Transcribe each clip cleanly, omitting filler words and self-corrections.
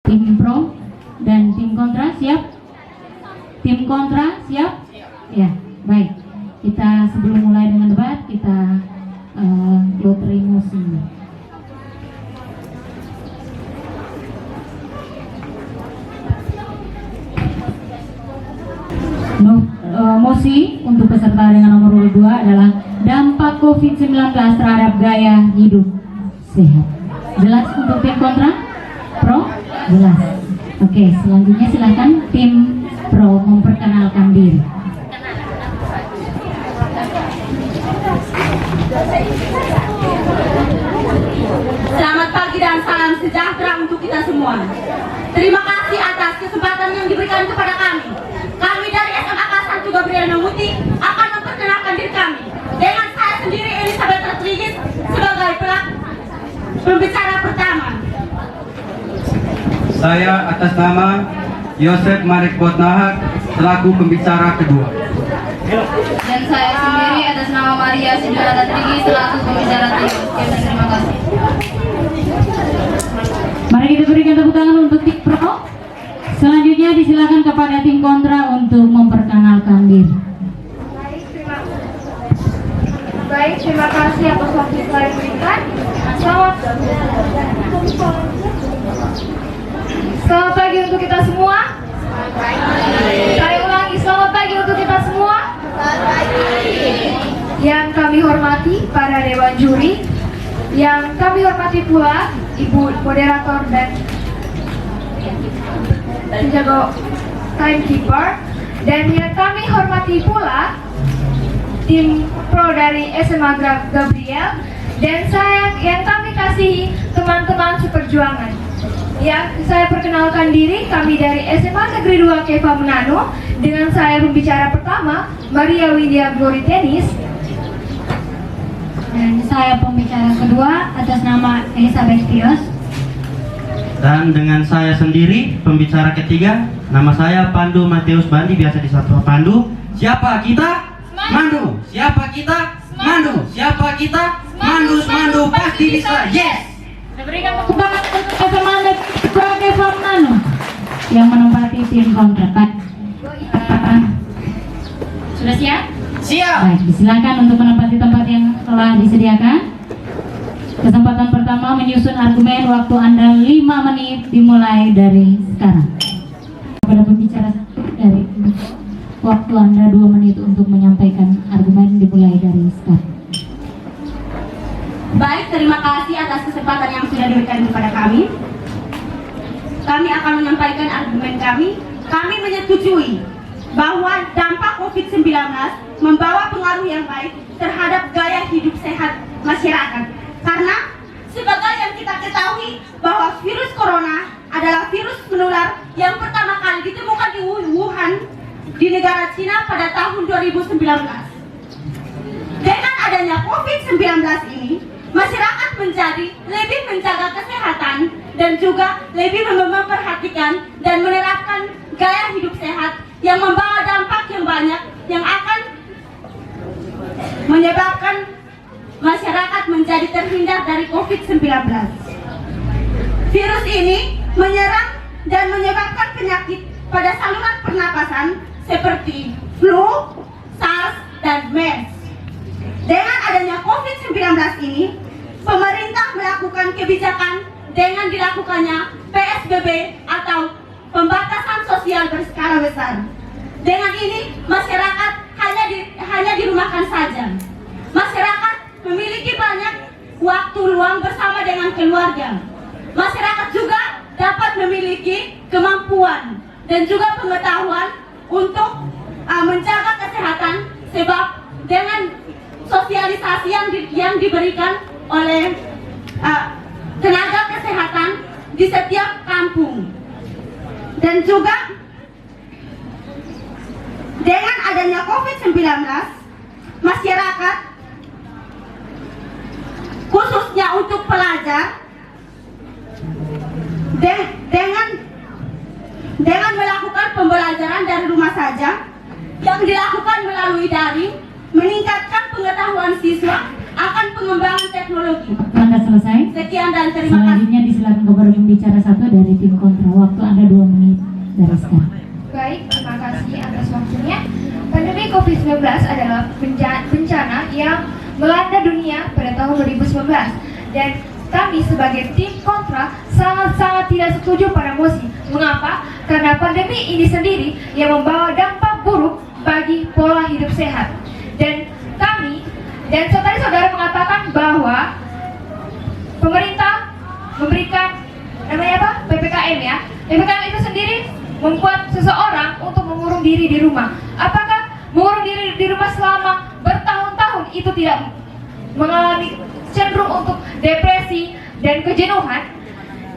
Tim pro dan tim kontra siap? Tim kontra siap? Ya, baik. Kita sebelum mulai dengan debat, kita lotre mosi. Mosi untuk peserta dengan nomor urut 2 adalah dampak COVID-19 terhadap gaya hidup sehat. Jelas untuk tim kontra? Pro? Jelas. Oke, selanjutnya silakan tim pro memperkenalkan diri. Selamat pagi dan salam sejahtera untuk kita semua. Terima kasih atas kesempatan yang diberikan kepada kami. Kami dari SMA Santo Gabriel Muti akan memperkenalkan diri kami. Dengan saya sendiri Elizabeth Rodriguez sebagai pembicara pertama. Saya atas nama Yosef Marek Botnahak selaku pembicara kedua. Dan saya sendiri atas nama Maria Sidora Rodriguez selaku pembicara kedua. Terima kasih. Mari kita berikan tepuk tangan untuk tim pro. Selanjutnya disilakan kepada tim kontra untuk memperkenalkan diri. Baik, terima kasih atas waktu yang telah diberikan. Selamat pagi untuk kita semua. Saya ulangi, selamat pagi untuk kita semua. Yang kami hormati para dewan juri, yang kami hormati pula Ibu moderator dan penjaga timekeeper, dan yang kami hormati pula tim pro dari SMA Gabriel, dan yang kami kasihi teman-teman seperjuangan. Yang saya perkenalkan diri, kami dari SMA Negeri 2 Keva Manado, dengan saya pembicara pertama Maria Widya Glory Tenis, Dan saya pembicara kedua atas nama Elizabeth Tios. Dan dengan saya sendiri, pembicara ketiga, nama saya Pandu Mateus Bandi, biasa disapa Pandu. Siapa kita? Mandu. Siapa kita? Mandu. Siapa kita? Mandu pasti bisa. Yes. Berikan tepuk tangan untuk SMA Negeri Manado yang menempati tim kontra. Sudah siap? Siap. Baik, disilakan untuk menempati tempat yang telah disediakan. Kesempatan pertama menyusun argumen, waktu Anda 5 menit dimulai dari sekarang. Kepada pembicara dari waktu Anda 2 menit untuk menyampaikan argumen dimulai dari sekarang. Baik, terima kasih atas kesempatan yang sudah diberikan kepada kami. Kami akan menyampaikan argumen kami. Kami menyetujui bahwa dampak COVID-19 membawa pengaruh yang baik terhadap gaya hidup sehat masyarakat. Karena sebagai yang kita ketahui bahwa virus corona adalah virus menular yang pertama kali ditemukan di Wuhan di negara Cina pada tahun 2019. Dengan adanya COVID-19 ini, masyarakat menjadi lebih menjaga kesehatan dan juga lebih memperhatikan dan menerapkan gaya hidup sehat yang membawa dampak yang banyak yang akan menyebabkan masyarakat menjadi terhindar dari COVID-19. Virus ini menyerang dan menyebabkan penyakit pada saluran pernapasan seperti flu, SARS, dan MERS. Dengan adanya COVID-19 ini, pemerintah melakukan kebijakan dengan dilakukannya PSBB atau pembatasan sosial berskala besar. Dengan ini, masyarakat hanya dirumahkan saja. Masyarakat memiliki banyak waktu luang bersama dengan keluarga. Masyarakat juga dapat memiliki kemampuan dan juga pengetahuan untuk menjaga kesehatan, sebab dengan sosialisasi yang diberikan oleh tenaga kesehatan di setiap kampung. Dan juga dengan adanya COVID-19, masyarakat khususnya untuk pelajar dengan melakukan pembelajaran dari rumah saja yang dilakukan melalui daring, meningkatkan pengetahuan siswa akan pengembangan teknologi. Waktu Anda selesai. Sekian dan terima kasih. Selanjutnya disilakan kepada pembicara satu dari tim kontra. Waktu Anda 2 menit dari sekarang. Baik, terima kasih atas waktunya. Pandemi COVID-19 adalah bencana yang melanda dunia pada tahun 2019 dan kami sebagai tim kontra sangat-sangat tidak setuju pada mosi. Mengapa? Karena pandemi ini sendiri yang membawa dampak buruk bagi pola hidup sehat. Dan kami dan saudara-saudara mengatakan bahwa pemerintah memberikan namanya apa? PPKM ya. PPKM itu sendiri membuat seseorang untuk mengurung diri di rumah. Apakah mengurung diri di rumah selama bertahun-tahun itu tidak mengalami cenderung untuk depresi dan kejenuhan?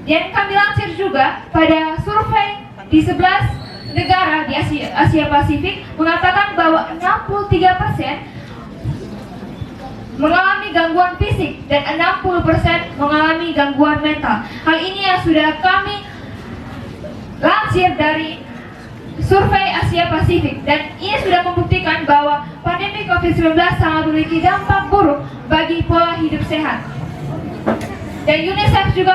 Yang kami lansir juga pada survei di 11 negara di Asia Pasifik mengatakan bahwa 63% mengalami gangguan fisik dan 60% mengalami gangguan mental. Hal ini yang sudah kami lansir dari survei Asia Pasifik dan ini sudah membuktikan bahwa pandemi COVID-19 sangat memiliki dampak buruk bagi pola hidup sehat. Dan UNICEF juga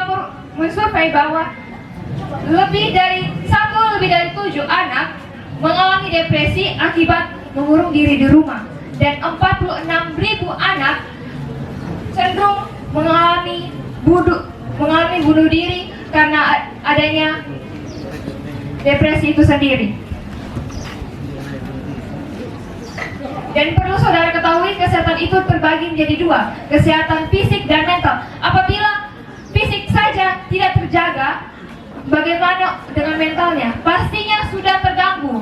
mensurvei bahwa lebih dari 7 anak mengalami depresi akibat mengurung diri di rumah dan 46.000 anak cenderung mengalami bunuh diri karena adanya depresi itu sendiri. Dan perlu saudara ketahui, kesehatan itu terbagi menjadi 2, kesehatan fisik dan mental. Apabila fisik saja tidak terjaga, bagaimana dengan mentalnya? Pastinya sudah terganggu.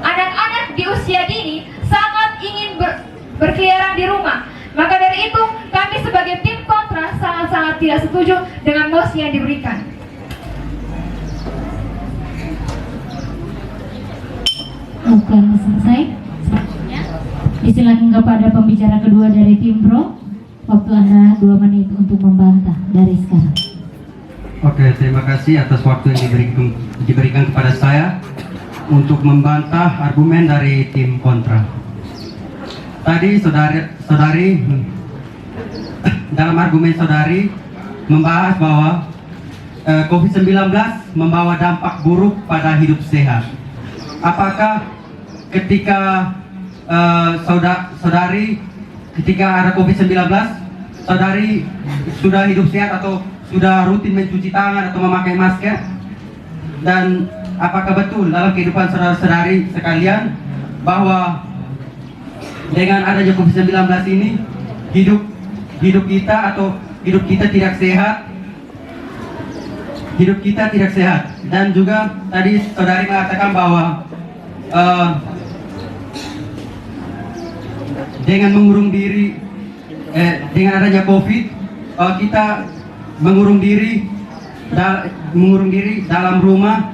Anak-anak di usia dini sangat ingin berkeliaran di rumah. Maka dari itu, kami sebagai tim kontra sangat-sangat tidak setuju dengan mosi yang diberikan. Bukan selesai. Selanjutnya disilakan kepada pembicara kedua dari tim pro. Waktu Anda 2 menit untuk membantah dari sekarang. Oke, terima kasih atas waktu yang diberikan kepada saya untuk membantah argumen dari tim kontra. Tadi saudari dalam argumen saudari membahas bahwa COVID-19 membawa dampak buruk pada hidup sehat. Apakah ketika saudari ketika ada COVID-19 saudari sudah hidup sehat atau sudah rutin mencuci tangan atau memakai masker? Dan apakah betul dalam kehidupan saudara-saudari sekalian bahwa dengan adanya COVID-19 ini hidup kita tidak sehat? Hidup kita tidak sehat. Dan juga tadi saudari mengatakan bahwa dengan mengurung diri dengan adanya COVID kita mengurung diri dalam rumah,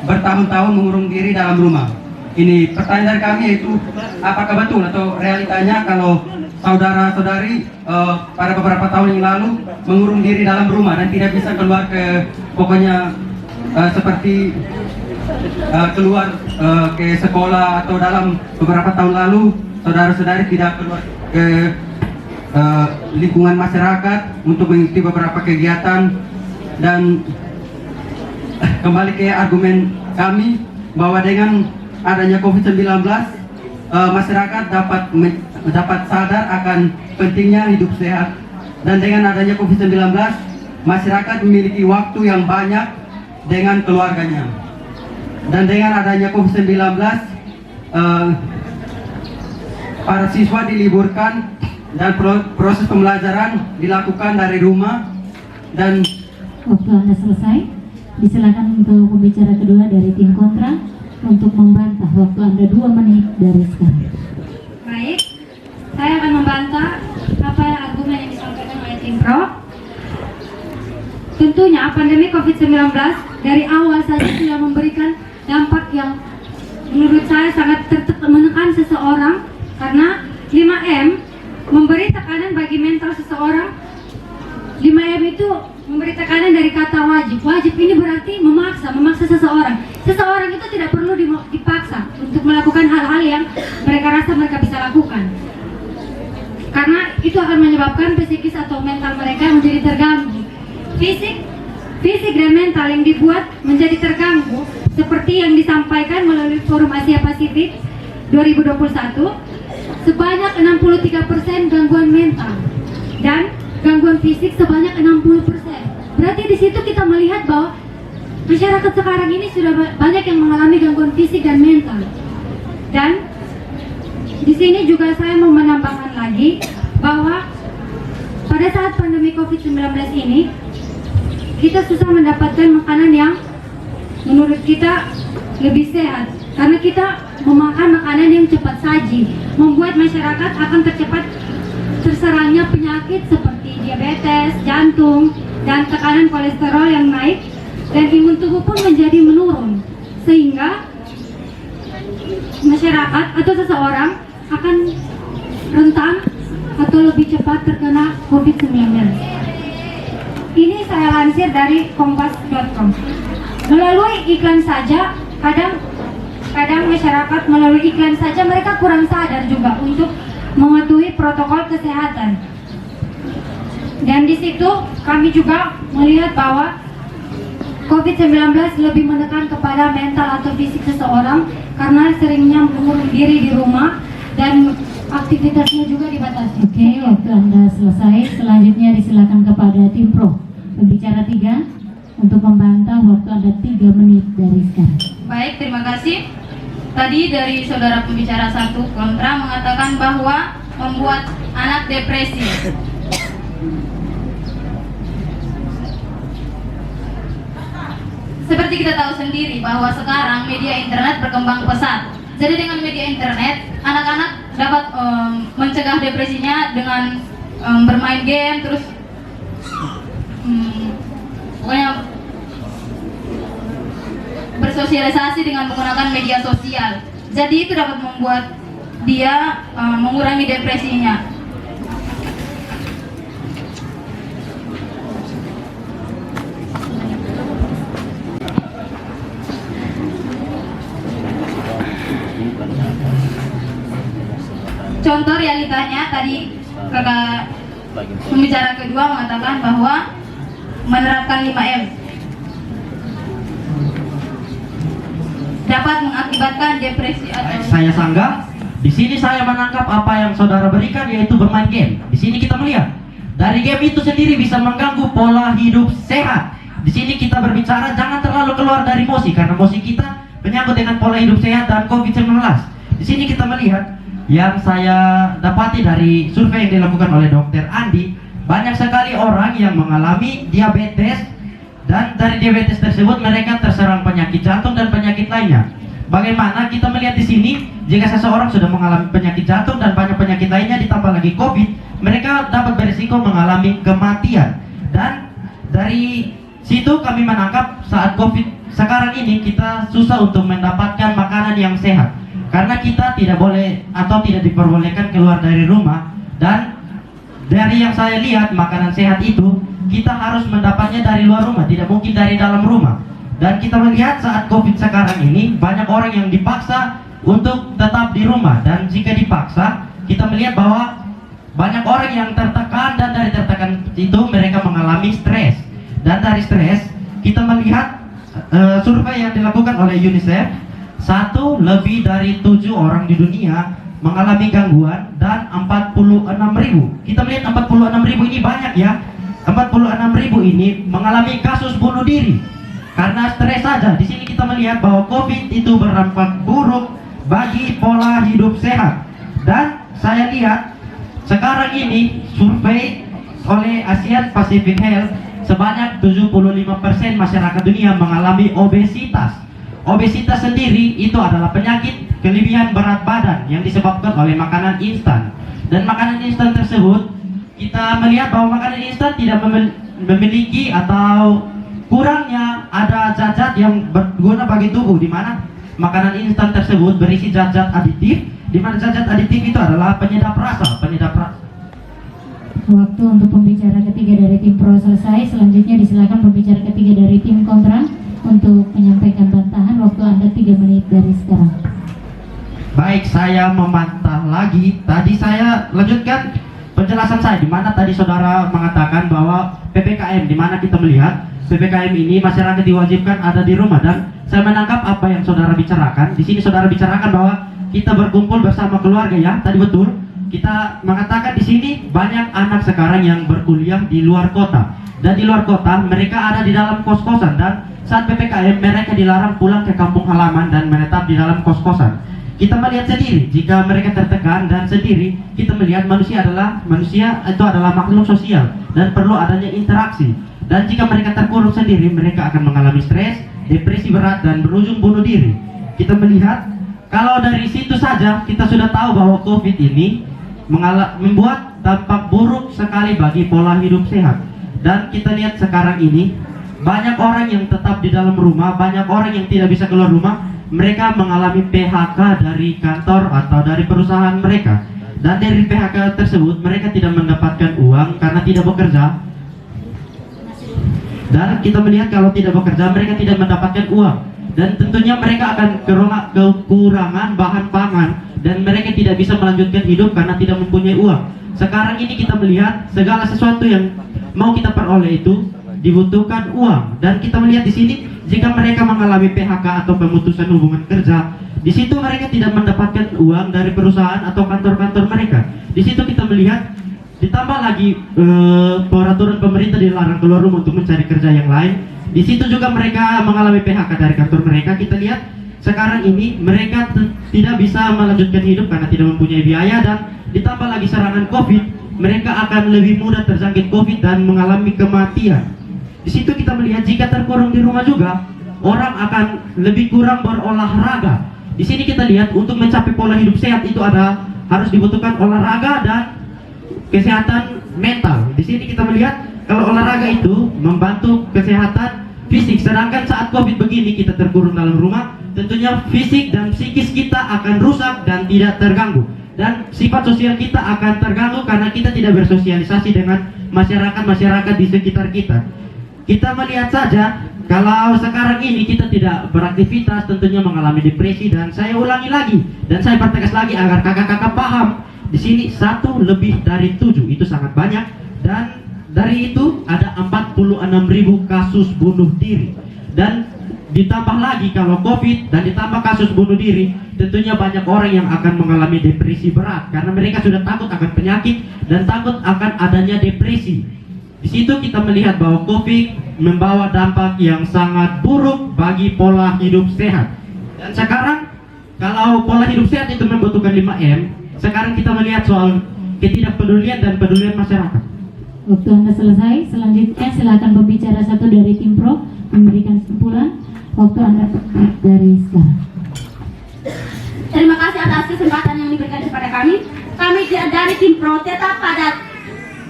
bertahun-tahun mengurung diri dalam rumah. Ini pertanyaan dari kami, yaitu apakah betul atau realitanya kalau saudara-saudari pada beberapa tahun yang lalu mengurung diri dalam rumah dan tidak bisa keluar ke pokoknya seperti keluar ke sekolah, atau dalam beberapa tahun lalu saudara-saudari tidak keluar ke lingkungan masyarakat untuk mengikuti beberapa kegiatan. Dan kembali ke argumen kami bahwa dengan adanya COVID-19 masyarakat dapat sadar akan pentingnya hidup sehat, dan dengan adanya COVID-19 masyarakat memiliki waktu yang banyak dengan keluarganya. Dan dengan adanya COVID-19 para siswa diliburkan dan proses pembelajaran dilakukan dari rumah. Dan waktu Anda selesai. Disilakan untuk pembicara kedua dari tim kontra untuk membantah. Waktu Anda 2 menit dari sekarang. Baik, saya akan membantah apa argumen yang disampaikan oleh tim pro. Tentunya pandemi COVID-19 dari awal saja sudah memberikan dampak yang menurut saya sangat menekan seseorang, karena 5M memberi tekanan bagi mental seseorang. 5M itu memberi tekanan dari kata wajib. Wajib ini berarti memaksa seseorang. Seseorang itu tidak perlu dipaksa untuk melakukan hal-hal yang mereka rasa mereka bisa lakukan. itu akan menyebabkan psikis atau mental mereka menjadi terganggu. Fisik dan mental yang dibuat menjadi terganggu seperti yang disampaikan melalui Forum Asia Pasifik 2021, sebanyak 63% gangguan mental dan gangguan fisik sebanyak 60%. Berarti di situ kita melihat bahwa masyarakat sekarang ini sudah banyak yang mengalami gangguan fisik dan mental. Dan di sini juga saya mau menambahkan lagi bahwa pada saat pandemi COVID-19 ini kita susah mendapatkan makanan yang menurut kita lebih sehat karena kita memakan makanan yang cepat saji, membuat masyarakat akan terserangnya penyakit seperti diabetes, jantung, dan tekanan kolesterol yang naik, dan imun tubuh pun menjadi menurun, sehingga masyarakat atau seseorang akan rentan atau lebih cepat terkena COVID-19. Ini saya lansir dari kompas.com. Melalui iklan saja, kadang masyarakat melalui iklan saja mereka kurang sadar juga untuk mematuhi protokol kesehatan. Dan di situ kami juga melihat bahwa COVID-19 lebih menekan kepada mental atau fisik seseorang karena seringnya mengurung diri di rumah dan aktivitasnya juga dibatasi. Oke, waktu Anda selesai. Selanjutnya disilakan kepada tim pro. Pembicara 3 untuk membantah, waktu Anda 3 menit dari sekarang. Baik, terima kasih. Tadi dari saudara pembicara 1 kontra mengatakan bahwa membuat anak depresi. Seperti kita tahu sendiri bahwa sekarang media internet berkembang pesat. Jadi dengan media internet, anak-anak dapat mencegah depresinya dengan bermain game, terus pokoknya bersosialisasi dengan menggunakan media sosial. Jadi itu dapat membuat dia mengurangi depresinya. Contoh realitanya tadi kakak pembicara kedua mengatakan bahwa menerapkan 5M dapat mengakibatkan depresi atau Saya sanggah. Di sini saya menangkap apa yang saudara berikan, yaitu bermain game. Di sini kita melihat dari game itu sendiri bisa mengganggu pola hidup sehat. Di sini kita berbicara jangan terlalu keluar dari emosi, karena emosi kita menyangkut dengan pola hidup sehat dan COVID-19. Di sini kita melihat yang saya dapati dari survei yang dilakukan oleh Dr. Andi, banyak sekali orang yang mengalami diabetes, dan dari diabetes tersebut mereka terserang penyakit jantung dan penyakit lainnya. Bagaimana kita melihat di sini, jika seseorang sudah mengalami penyakit jantung dan banyak penyakit lainnya ditambah lagi COVID, mereka dapat berisiko mengalami kematian. Dan dari situ kami menangkap saat COVID sekarang ini kita susah untuk mendapatkan makanan yang sehat, karena kita tidak boleh atau tidak diperbolehkan keluar dari rumah. Dan dari yang saya lihat, makanan sehat itu kita harus mendapatnya dari luar rumah, tidak mungkin dari dalam rumah. Dan kita melihat saat COVID sekarang ini banyak orang yang dipaksa untuk tetap di rumah, dan jika dipaksa kita melihat bahwa banyak orang yang tertekan, dan dari tertekan itu mereka mengalami stres. Dan dari stres kita melihat survei yang dilakukan oleh UNICEF, lebih dari 7 orang di dunia mengalami gangguan, dan 46.000. Kita melihat 46.000 ini banyak ya. 46.000 ini mengalami kasus bunuh diri karena stres saja. Di sini kita melihat bahwa COVID itu berdampak buruk bagi pola hidup sehat. Dan saya lihat sekarang ini survei oleh Asian Pacific Health, sebanyak 75% masyarakat dunia mengalami obesitas. Obesitas sendiri itu adalah penyakit kelebihan berat badan yang disebabkan oleh makanan instan. Dan makanan instan tersebut, kita melihat bahwa makanan instan tidak memiliki atau kurangnya ada zat-zat yang berguna bagi tubuh, di mana makanan instan tersebut berisi zat-zat aditif, di mana zat-zat aditif itu adalah penyedap rasa. Waktu untuk pembicara ketiga dari tim pro selesai. Selanjutnya disilakan pembicara ketiga dari tim kontra untuk menyampaikan bantahan. Waktu Anda 3 menit dari sekarang. Baik, saya membantah lagi. Tadi saya lanjutkan penjelasan saya di mana tadi saudara mengatakan bahwa PPKM, di mana kita melihat PPKM ini masyarakat diwajibkan ada di rumah, dan saya menangkap apa yang saudara bicarakan. Di sini saudara bicarakan bahwa kita berkumpul bersama keluarga, ya, tadi betul. Kita mengatakan di sini banyak anak sekarang yang berkuliah di luar kota, dan di luar kota mereka ada di dalam kos-kosan, dan saat PPKM mereka dilarang pulang ke kampung halaman dan menetap di dalam kos-kosan. Kita melihat sendiri jika mereka tertekan dan sendiri, kita melihat manusia itu adalah makhluk sosial dan perlu adanya interaksi. Dan jika mereka terkurung sendiri, mereka akan mengalami stres, depresi berat, dan berujung bunuh diri. Kita melihat kalau dari situ saja kita sudah tahu bahwa COVID ini membuat dampak buruk sekali bagi pola hidup sehat. Dan kita lihat sekarang ini banyak orang yang tetap di dalam rumah, banyak orang yang tidak bisa keluar rumah. Mereka mengalami PHK dari kantor atau dari perusahaan mereka, dan dari PHK tersebut mereka tidak mendapatkan uang karena tidak bekerja. Dan kita melihat kalau tidak bekerja mereka tidak mendapatkan uang, dan tentunya mereka akan kekurangan bahan pangan, dan mereka tidak bisa melanjutkan hidup karena tidak mempunyai uang. Sekarang ini kita melihat segala sesuatu yang mau kita peroleh itu dibutuhkan uang, dan kita melihat di sini jika mereka mengalami PHK atau pemutusan hubungan kerja, di situ mereka tidak mendapatkan uang dari perusahaan atau kantor-kantor mereka. Di situ kita melihat ditambah lagi peraturan pemerintah dilarang keluar rumah untuk mencari kerja yang lain. Di situ juga mereka mengalami PHK dari kantor mereka. Kita lihat sekarang ini mereka tidak bisa melanjutkan hidup karena tidak mempunyai biaya, dan ditambah lagi serangan COVID, mereka akan lebih mudah terjangkit COVID dan mengalami kematian. Di situ kita melihat jika terkurung di rumah juga, orang akan lebih kurang berolahraga. Di sini kita lihat untuk mencapai pola hidup sehat itu harus dibutuhkan olahraga dan kesehatan mental. Di sini kita melihat kalau olahraga itu membantu kesehatan fisik, sedangkan saat COVID begini kita terkurung dalam rumah, tentunya fisik dan psikis kita akan rusak dan tidak terganggu, dan sifat sosial kita akan terganggu karena kita tidak bersosialisasi dengan masyarakat di sekitar kita. Kita melihat saja kalau sekarang ini kita tidak beraktivitas, tentunya mengalami depresi. Dan saya ulangi lagi dan saya pertegas lagi agar kakak-kakak paham, di sini 1 lebih dari 7 itu sangat banyak, dan dari itu ada 46.000 kasus bunuh diri. Dan ditambah lagi kalau COVID dan ditambah kasus bunuh diri, tentunya banyak orang yang akan mengalami depresi berat karena mereka sudah takut akan penyakit dan takut akan adanya depresi. Di situ kita melihat bahwa COVID membawa dampak yang sangat buruk bagi pola hidup sehat. Dan sekarang kalau pola hidup sehat itu membutuhkan 5M, sekarang kita melihat soal ketidakpedulian dan pedulian masyarakat. Waktu Anda selesai, selanjutnya silakan pembicara satu dari tim Pro memberikan kesimpulan. Waktu Anda dari sekarang. Terima kasih atas kesempatan yang diberikan kepada kami. Kami dari tim Pro tetap pada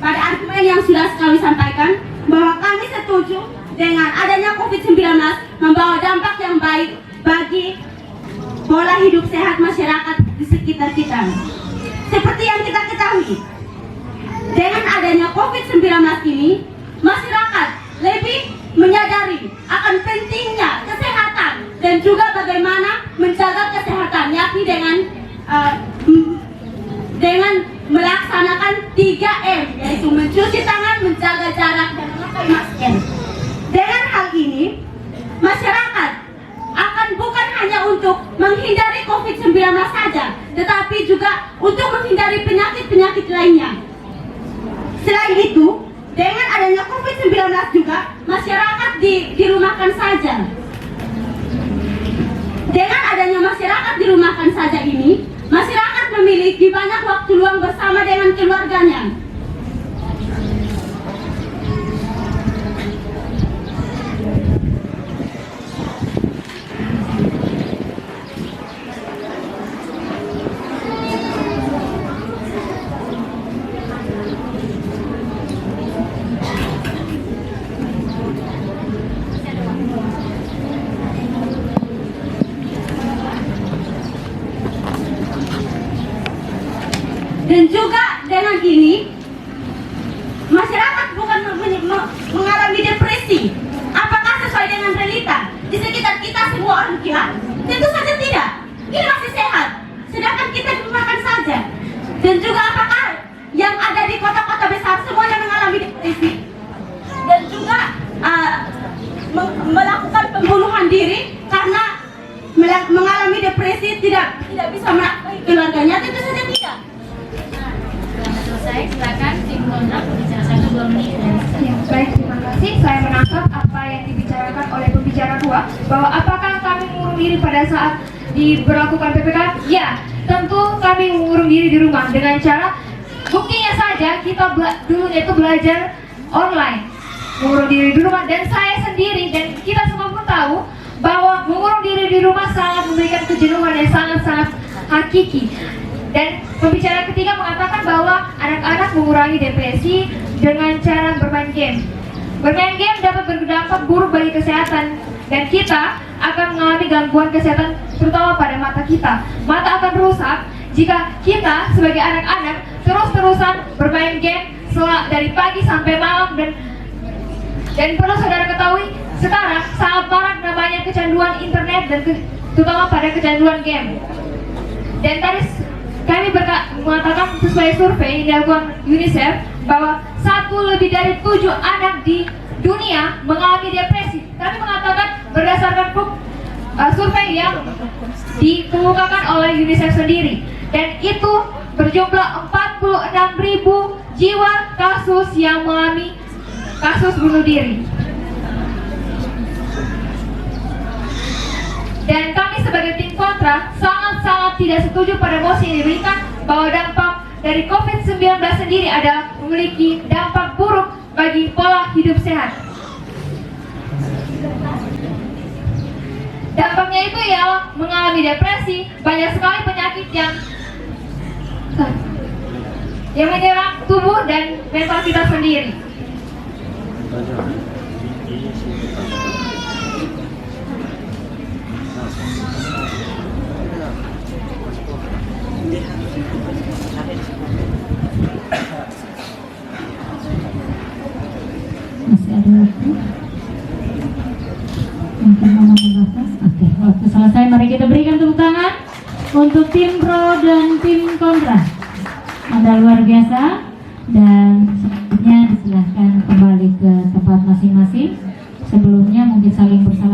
argumen yang sudah kami sampaikan, bahwa kami setuju dengan adanya COVID-19 membawa dampak yang baik bagi pola hidup sehat masyarakat di sekitar kita. Seperti yang kita ketahui, dengan adanya COVID-19 ini, masyarakat lebih menyadari akan pentingnya kesehatan dan juga bagaimana menjaga kesehatan, yakni dengan melaksanakan 3M, yaitu mencuci tangan, menjaga jarak, dan memakai masker. Dengan hal ini, masyarakat akan bukan hanya untuk menghindari COVID-19 saja, tetapi juga untuk menghindari penyakit-penyakit lainnya. Selain itu, dengan adanya COVID-19 juga, masyarakat dirumahkan saja. Dengan adanya masyarakat dirumahkan saja ini, masyarakat memiliki banyak waktu luang bersama dengan keluarganya. Dan juga dengan ini, masyarakat bukan mengalami depresi. Apakah sesuai dengan realita? Di sekitar kita semua orang gila? Tentu saja tidak. Ini masih sehat. Sedangkan kita dimakan saja. Dan juga apakah yang ada di kota pembunuhan diri karena mengalami depresi, tidak bisa menafkahi keluarganya? Tentu saja tidak. Sudah selesai, silakan tim kontra berbicara 1-2 menit dari Ya, baik, terima kasih. Saya menangkap apa yang dibicarakan oleh pembicara 2, bahwa apakah kami mengurung diri pada saat diberlakukan PPKM? Ya, tentu kami mengurung diri di rumah dengan cara, buktinya saja kita dulunya itu belajar online, mengurung diri di rumah, dan saya sendiri dan kita semua pun tahu bahwa mengurung diri di rumah sangat memberikan kejenuhan yang sangat-sangat hakiki. Dan pembicara ketiga mengatakan bahwa anak-anak mengurangi depresi dengan cara bermain game. Bermain game dapat berdampak buruk bagi kesehatan, dan kita akan mengalami gangguan kesehatan terutama pada mata kita. Mata akan rusak jika kita sebagai anak-anak terus-terusan bermain game dari pagi sampai malam, dan perlu saudara ketahui sekarang sangat marak namanya kecanduan internet dan terutama pada kecanduan game. Dan tadi kami mengatakan sesuai survei yang dilakukan UNICEF bahwa 1 lebih dari 7 anak di dunia mengalami depresi. Kami mengatakan berdasarkan survei yang dikemukakan oleh UNICEF sendiri, dan itu berjumlah 46.000 jiwa kasus yang mengalami kasus bunuh diri. Dan kami sebagai tim kontra sangat-sangat tidak setuju pada mosi yang diberikan bahwa dampak dari COVID-19 sendiri adalah memiliki dampak buruk bagi pola hidup sehat. Dampaknya itu ialah mengalami depresi, banyak sekali penyakit yang menyerang tubuh dan mental kita sendiri. Masih ada waktu? Mungkin mau terbatas? Oke, waktu selesai. Mari kita berikan tepuk tangan untuk tim pro dan tim kontra. Anda luar biasa, dan selanjutnya disilahkan kembali ke tempat masing-masing. Sebelumnya mungkin saling bersalaman.